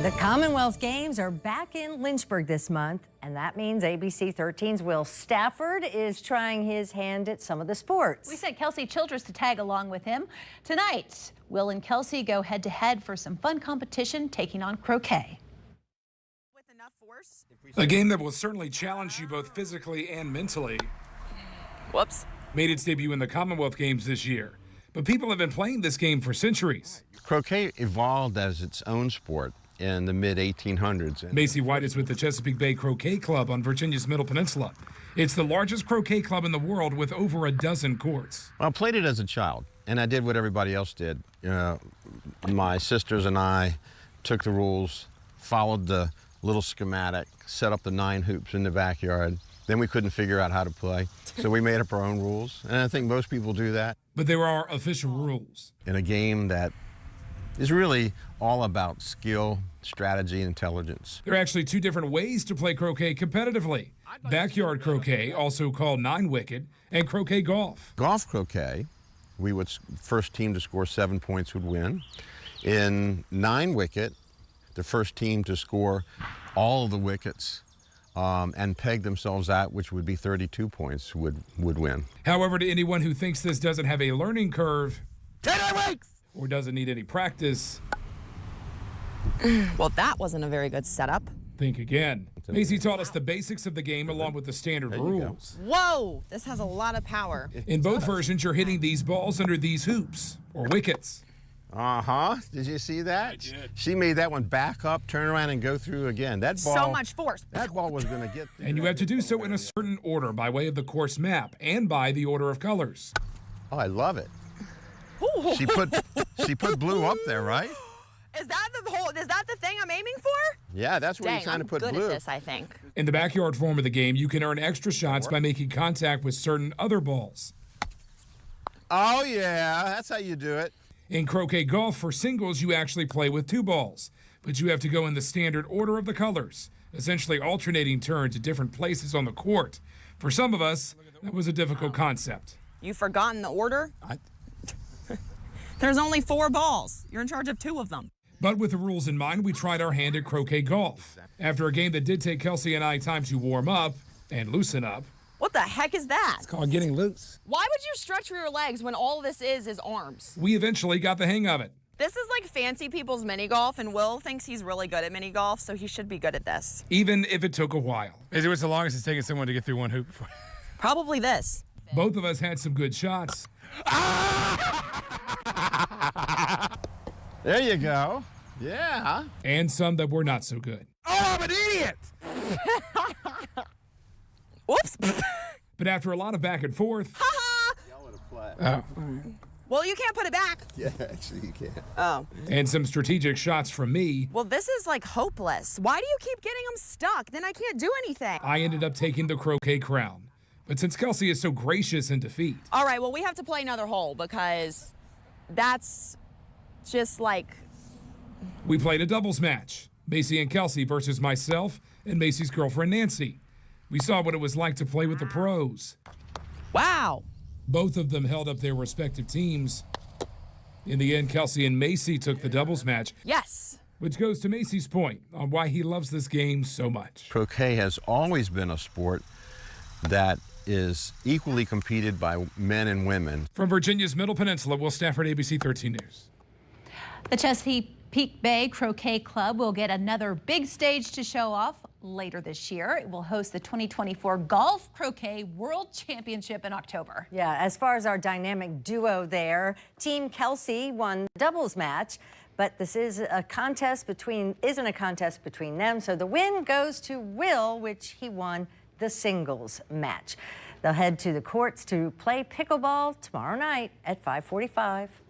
The Commonwealth Games are back in Lynchburg this month, and that means ABC 13's Will Stafford is trying his hand at some of the sports. We sent Kelsey Childress to tag along with him. Tonight, Will and Kelsey go head-to-head for some fun competition, taking on croquet. A game that will certainly challenge you both physically and mentally. Whoops. Made its debut in the Commonwealth Games this year, but people have been playing this game for centuries. Croquet evolved as its own sport in the mid-1800s. Macy White is with the Chesapeake Bay Croquet Club on Virginia's Middle Peninsula. It's the largest croquet club in the world with over a dozen courts. Well, I played it as a child, and I did what everybody else did. My sisters and I took the rules, followed the little schematic, set up the 9 hoops in the backyard. Then we couldn't figure out how to play, so we made up our own rules, and I think most people do that. But there are official rules. In a game that is really all about skill, strategy, and intelligence. There are actually 2 different ways to play croquet competitively. Backyard croquet, also called 9-wicket, and croquet golf. Golf croquet, we would first team to score 7 points would win. In 9-wicket, the first team to score all of the wickets and peg themselves out, which would be 32 points, would win. However, to anyone who thinks this doesn't have a learning curve 10 weeks! or doesn't need any practice, Well, that wasn't a very good setup. think again. Macy taught us the basics of the game along with the standard rules. Whoa, this has a lot of power. In both versions, you're hitting these balls under these hoops or wickets. Uh-huh. Did you see that? I did. She made that one back up, turn around, and go through again. That ball. So much force. That ball was going to get. And you have to do so in a certain order by way of the course map and by the order of colors. Oh, I love it. She put blue up there, right? Is that the thing I'm aiming for? Yeah, that's where Dang, you're trying I'm to put good blue. at this, I think. In the backyard form of the game, you can earn extra shots by making contact with certain other balls. Oh, yeah, that's how you do it. In croquet golf, for singles, you actually play with 2 balls, but you have to go in the standard order of the colors, essentially alternating turns at different places on the court. For some of us, that was a difficult concept. You've forgotten the order? There's only 4 balls. You're in charge of 2 of them. But with the rules in mind, we tried our hand at croquet golf. After a game that did take Kelsey and I time to warm up and loosen up. What the heck is that? It's called getting loose. Why would you stretch your legs when all this is arms? We eventually got the hang of it. This is like fancy people's mini golf, and Will thinks he's really good at mini golf, so he should be good at this. Even if it took a while. Is it what's the longest it's taken someone to get through 1 hoop before? Probably this. Both of us had some good shots. There you go. Yeah. And some that were not so good. Oh, I'm an idiot! Whoops. But after a lot of back and forth, Well, you can't put it back. Yeah, actually you can. Oh. and some strategic shots from me, Well, this is like hopeless. Why do you keep getting them stuck? Then I can't do anything. I ended up taking the croquet crown. But since Kelsey is so gracious in defeat, All right, well, we have to play another hole because that's just like... we played a doubles match. Macy and Kelsey versus myself and Macy's girlfriend, Nancy. We saw what it was like to play with the pros. Wow. Both of them held up their respective teams. In the end, Kelsey and Macy took the doubles match, Yes. which goes to Macy's point on why he loves this game so much. Croquet has always been a sport that is equally competed by men and women. From Virginia's Middle Peninsula, Will Stafford, ABC 13 News. The Chesapeake Bay Croquet Club will get another big stage to show off later this year. It will host the 2024 Golf Croquet World Championship in October. Yeah, as far as our dynamic duo there, Team Kelsey won the doubles match, but this isn't a contest between them, so the win goes to Will, which he won the singles match. They'll head to the courts to play pickleball tomorrow night at 5:45.